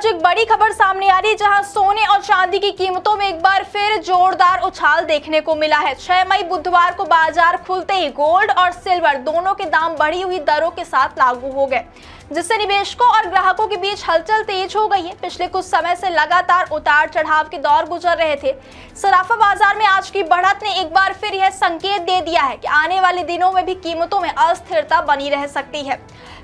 आज एक बड़ी खबर सामने आ रही है, जहां सोने और चांदी की कीमतों में एक बार फिर जोरदार उछाल देखने को मिला है। 6 मई बुधवार को बाजार खुलते ही गोल्ड और सिल्वर दोनों के दाम बढ़ी हुई दरों के साथ लागू हो गए, जिससे निवेशकों और ग्राहकों के बीच हलचल तेज हो गई है। पिछले कुछ समय से लगातार उतार चढ़ाव के दौर गुजर रहे थे। सराफा बाजार में आज की बढ़त ने एक बार फिर यह संकेत दे दिया है कि आने वाले दिनों में भी कीमतों में अस्थिरता बनी रह सकती है।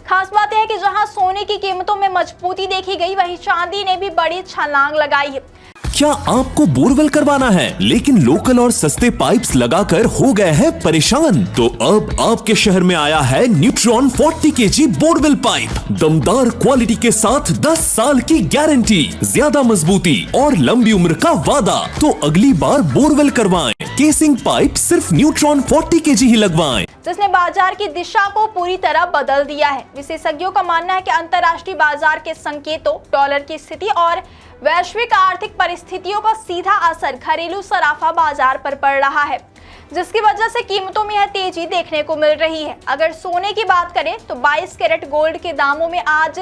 खास बात यह है कि जहां सोने की कीमतों में मजबूती देखी गई, वहीं चांदी ने भी बड़ी छलांग लगाई है। क्या आपको बोरवेल करवाना है लेकिन लोकल और सस्ते पाइप्स लगाकर हो गए हैं परेशान? तो अब आपके शहर में आया है न्यूट्रॉन 40 kg बोरवेल पाइप। दमदार क्वालिटी के साथ 10 साल की गारंटी, ज्यादा मजबूती और लंबी उम्र का वादा। तो अगली बार बोरवेल करवाएं। केसिंग पाइप सिर्फ न्यूट्रॉन 40 kg ही लगवाएं, जिसने बाजार की दिशा को पूरी तरह बदल दिया है। विशेषज्ञों का मानना है कि अंतर्राष्ट्रीय बाजार के संकेतों, डॉलर की स्थिति और वैश्विक आर्थिक परिस्थितियों का सीधा असर घरेलू सराफा बाजार पर पड़ रहा है, जिसकी वजह से कीमतों में यह तेजी देखने को मिल रही है। अगर सोने की बात करें तो 22 कैरेट गोल्ड के दामों में आज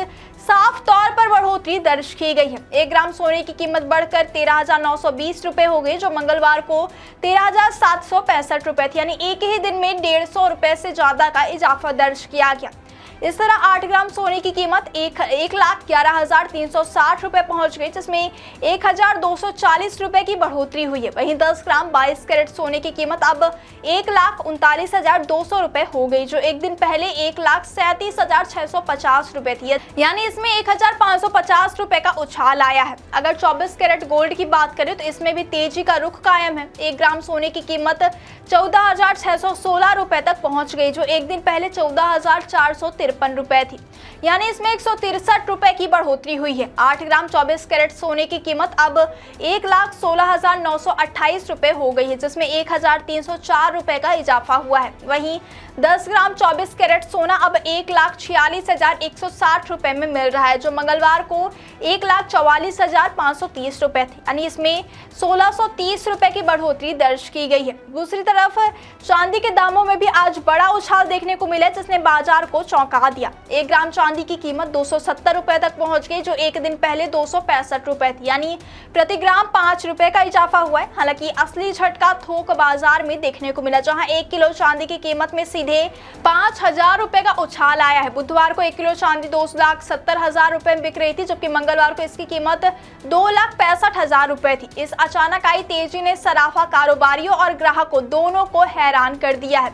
साफ तौर पर बढ़ोतरी दर्ज की गई है। 1 ग्राम सोने की कीमत बढ़कर 13,920 रुपए हो गई, जो मंगलवार को 13,765 रुपए थी। यानी एक ही दिन में 150 रुपए से ज्यादा का इजाफा दर्ज किया गया। इस तरह 8 ग्राम सोने की कीमत 1,11,360 रुपए पहुंच गई, जिसमें 1,240 रुपए की बढ़ोतरी हुई है। वहीं 10 ग्राम 22 कैरेट सोने की कीमत अब 1,39,200 रुपए हो गई, जो एक दिन पहले 1,37,650 रुपए थी। यानी इसमें 1,550 रुपए का उछाल आया है। अगर 24 कैरेट गोल्ड की बात करें तो इसमें भी तेजी का रुख कायम है। 1 ग्राम सोने की कीमत 14,616 रुपए तक पहुंच गई, जो एक दिन पहले 14,453 रुपए थी। यानी इसमें 163 रुपए की बढ़ोतरी हुई है। 8 ग्राम 24 कैरेट सोने की कीमत अब 1,16,928 रुपए हो गई है, जिसमें 1,304 रुपए का इजाफा हुआ है। वहीं 10 ग्राम 24 कैरेट सोना अब 1,46,160 रुपए में मिल रहा है, जो मंगलवार को 1,44,530 रुपए थे। यानी इसमें 1,630 रुपए की बढ़ोतरी दर्ज की गई है। दूसरी तरफ चांदी के दामों में भी आज बड़ा उछाल देखने को मिला, जिसने बाजार को चौंका दिया। 1 ग्राम चांदी की कीमत 270 रुपए तक पहुंच गई, जो एक दिन पहले 265 रुपए थी। यानी प्रति ग्राम 5 रुपए का इजाफा हुआ है। हालांकि असली झटका थोक बाजार में देखने को मिला, जहां 1 किलो चांदी की कीमत में सीधे 5,000 रुपए का उछाल आया है। बुधवार को 1 किलो चांदी 2,70,000 रुपए में बिक रही थी, जबकि मंगलवार को इसकी कीमत 2,65,000 रुपए थी। इस अचानक आई तेजी ने सराफा कारोबारियों और ग्राहकों दोनों को हैरान कर दिया है।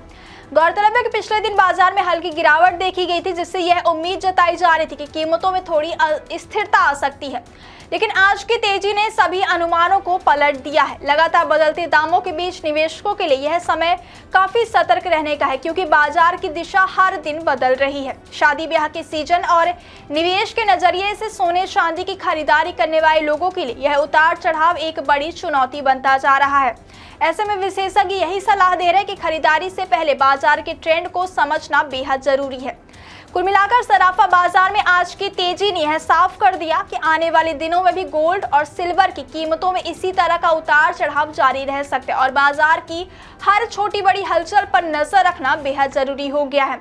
गौरतलब है कि पिछले दिन बाजार में हल्की गिरावट देखी गई थी, जिससे यह उम्मीद जताई जा रही थी कि कीमतों में थोड़ी स्थिरता आ सकती है। लेकिन आज की तेजी ने सभी अनुमानों को पलट दिया है। लगातार बदलते दामों के बीच निवेशकों के लिए यह समय काफी सतर्क रहने का है, क्योंकि बाजार की दिशा हर दिन बदल रही है। शादी ब्याह के सीजन और निवेश के नजरिए से सोने चांदी की खरीदारी करने वाले लोगों के लिए यह उतार चढ़ाव एक बड़ी चुनौती बनता जा रहा है। ऐसे में विशेषज्ञ यही सलाह दे रहे हैं कि खरीदारी से पहले बाजार के ट्रेंड को समझना बेहद जरूरी है। कुल मिलाकर सराफा बाजार में आज की तेजी ने यह साफ कर दिया कि आने वाले दिनों में भी गोल्ड और सिल्वर की कीमतों में इसी तरह का उतार चढ़ाव जारी रह सकते हैं और बाजार की हर छोटी बड़ी हलचल पर नजर रखना बेहद जरूरी हो गया है।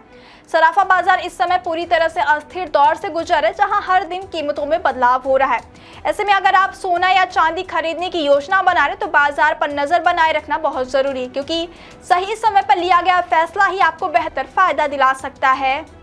सराफा बाजार इस समय पूरी तरह से अस्थिर दौर से गुजर है, जहां हर दिन कीमतों में बदलाव हो रहा है। ऐसे में अगर आप सोना या चांदी खरीदने की योजना बना रहे तो बाजार पर नजर बनाए रखना बहुत जरूरी है, क्योंकि सही समय पर लिया गया फैसला ही आपको बेहतर फायदा दिला सकता है।